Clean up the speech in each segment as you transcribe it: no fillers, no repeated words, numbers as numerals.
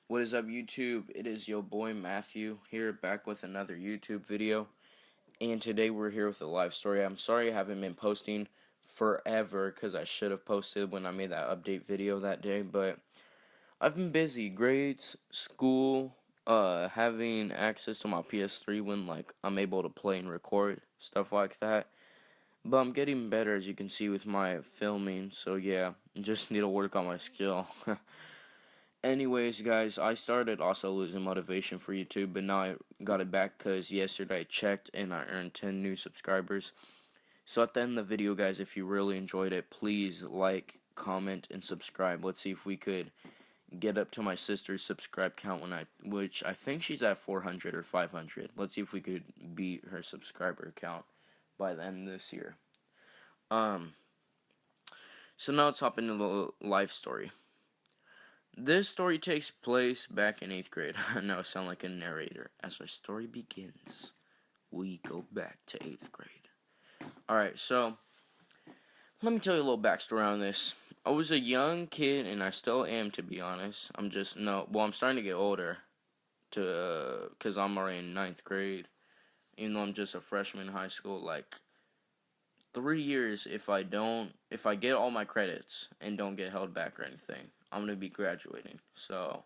What is up, YouTube? It is your boy Matthew here, back with another YouTube video. And today we're here with a live story. I'm sorry I haven't been posting forever because I should have posted when I made that update video that day. But I've been busy. Grades, school, having access to my PS3 when I'm able to play and record, stuff like that. But I'm getting better, as you can see, with my filming. So yeah, just need to work on my skill. Anyways, guys, I started also losing motivation for YouTube, but now I got it back because yesterday I checked and I earned 10 new subscribers. So at the end of the video, guys, if you really enjoyed it, please like, comment, and subscribe. Let's see if we could get up to my sister's subscribe count which I think she's at 400 or 500. Let's see if we could beat her subscriber count by the end of this year. So now let's hop into the life story. This story takes place back in 8th grade. I know I sound like a narrator. As our story begins, we go back to 8th grade. Alright, so let me tell you a little backstory on this. I was a young kid, and I still am, to be honest. I'm starting to get older, because I'm already in 9th grade. Even though I'm just a freshman in high school, 3 years, if I get all my credits and don't get held back or anything, I'm going to be graduating. So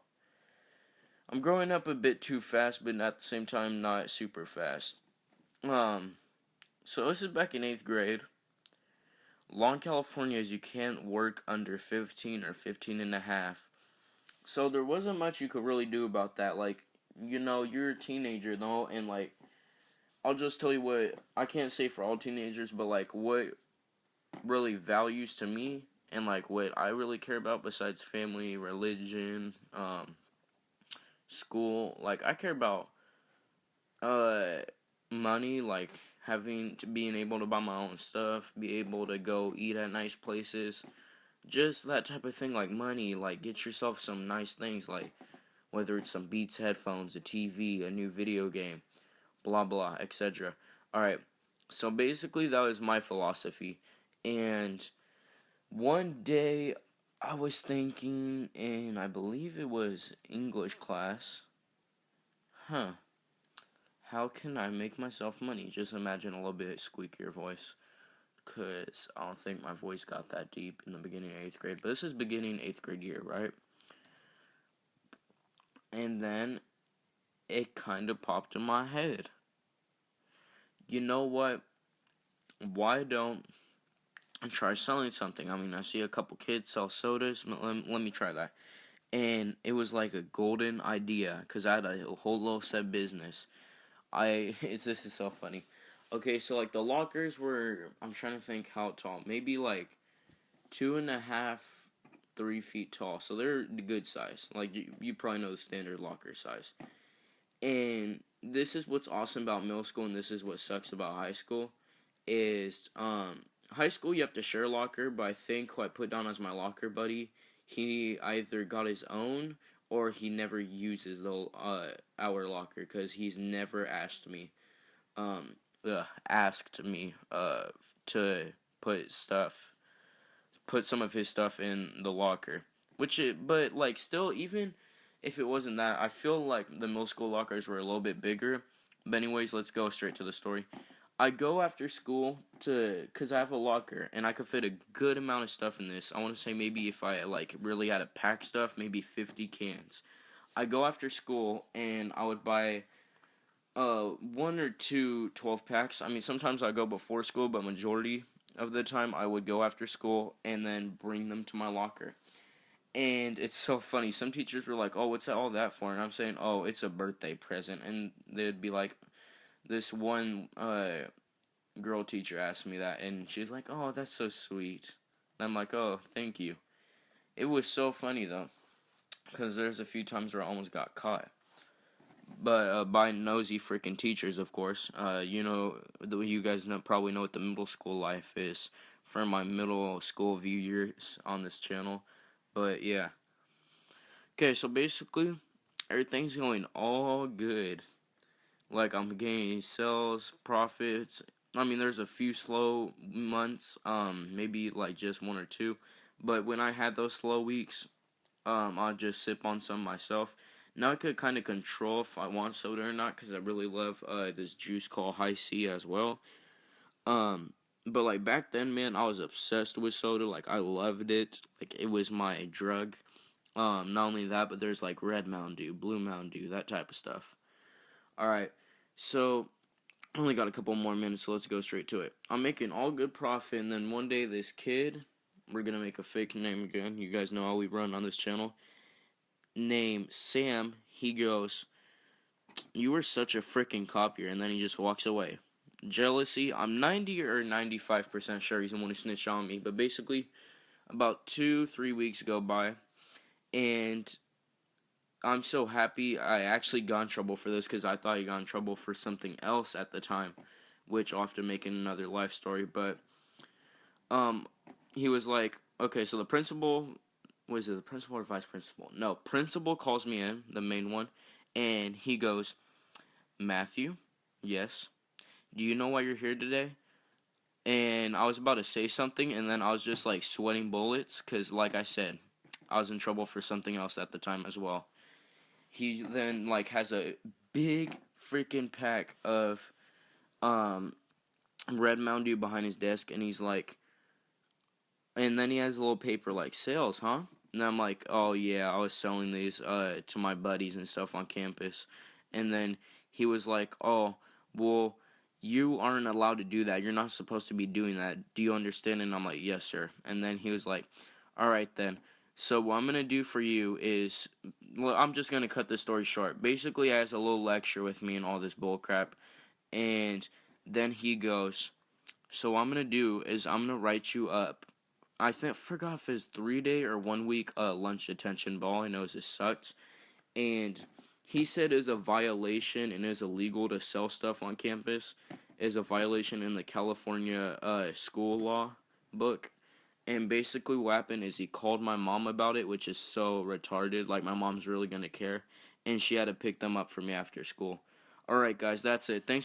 I'm growing up a bit too fast, but at the same time not super fast. So this is back in 8th grade. Law in California is you can't work under 15 or 15 and a half. So there wasn't much you could really do about that. You're a teenager though, and I'll just tell you what, I can't say for all teenagers, but what really values to me and what I really care about besides family, religion, school, I care about money, being able to buy my own stuff, be able to go eat at nice places, just that type of thing, money, get yourself some nice things, whether it's some Beats headphones, a TV, a new video game, blah blah, etc. Alright, so basically that was my philosophy, and one day I was thinking, and I believe it was English class, how can I make myself money? Just imagine a little bit squeakier voice, because I don't think my voice got that deep in the beginning of 8th grade, but this is beginning 8th grade year, right? And then it kind of popped in my head. You know what? Why don't I try selling something? I mean, I see a couple kids sell sodas. Let me try that. And it was like a golden idea, because I had a whole little set business. This is so funny. Okay, so the lockers were, I'm trying to think how tall. Maybe 2.5, 3 feet tall. So they're the good size. You probably know the standard locker size. And this is what's awesome about middle school, and this is what sucks about high school, is high school you have to share a locker, but I think who I put down as my locker buddy, he either got his own or he never uses our locker, because he's never asked me to put some of his stuff in the locker. But still, even if it wasn't that, I feel like the middle school lockers were a little bit bigger. But anyways, let's go straight to the story. I go after school because I have a locker, and I could fit a good amount of stuff in this. I want to say maybe if I really had to pack stuff, maybe 50 cans. I go after school, and I would buy 1 or 2 12 packs. I mean, sometimes I go before school, but majority of the time I would go after school and then bring them to my locker. And it's so funny. Some teachers were like, "Oh, what's all that for?" And I'm saying, "Oh, it's a birthday present." And they'd be like, this one girl teacher asked me that, and she's like, "Oh, that's so sweet." And I'm like, "Oh, thank you." It was so funny though, because there's a few times where I almost got caught. But by nosy freaking teachers, of course. You guys probably know what the middle school life is for my middle school viewers on this channel. But yeah. Okay, so basically, everything's going all good. I'm gaining sales, profits. I mean, there's a few slow months, maybe just 1 or 2. But when I had those slow weeks, I'll just sip on some myself. Now I could kind of control if I want soda or not, because I really love this juice called Hi-C as well. Um, but like back then, man, I was obsessed with soda. Like I loved it. Like it was my drug. Not only that, but there's like red Mountain Dew, blue Mountain Dew, that type of stuff. All right, so I only got a couple more minutes, so let's go straight to it. I'm making all good profit, and then one day this kid, we're gonna make a fake name again. You guys know how we run on this channel. Name Sam. He goes, "You were such a freaking copier," and then he just walks away. Jealousy. I'm 90 or 95% sure he's the one who snitched on me, but basically, about 2-3 weeks go by, and I'm so happy I actually got in trouble for this, because I thought he got in trouble for something else at the time, which I'll have to make another life story. But um, he was like, okay, so the principal, was it the principal or vice principal? No, principal calls me in, the main one, and he goes, Matthew, yes, do you know why you're here today? And I was about to say something, and then I was just like sweating bullets, because like I said, I was in trouble for something else at the time as well. He then like has a big freaking pack of um red Mountain Dew behind his desk, and he's like, and then he has a little paper like, sales, huh? And I'm like, oh yeah, I was selling these to my buddies and stuff on campus. And then he was like, oh, well, you aren't allowed to do that. You're not supposed to be doing that. Do you understand? And I'm like, yes, sir. And then he was like, all right then. So what I'm gonna do for you is, well, I'm just gonna cut the story short. Basically, he has a little lecture with me and all this bull crap, and then he goes, so what I'm gonna do is I'm gonna write you up. Forgot if it's 3 day or 1 week lunch detention. But all I know is it sucks. And he said is a violation and is illegal to sell stuff on campus. Is a violation in the California school law book. And basically what happened is he called my mom about it, which is so retarded. Like my mom's really gonna care, and she had to pick them up for me after school. All right, guys, that's it. Thanks.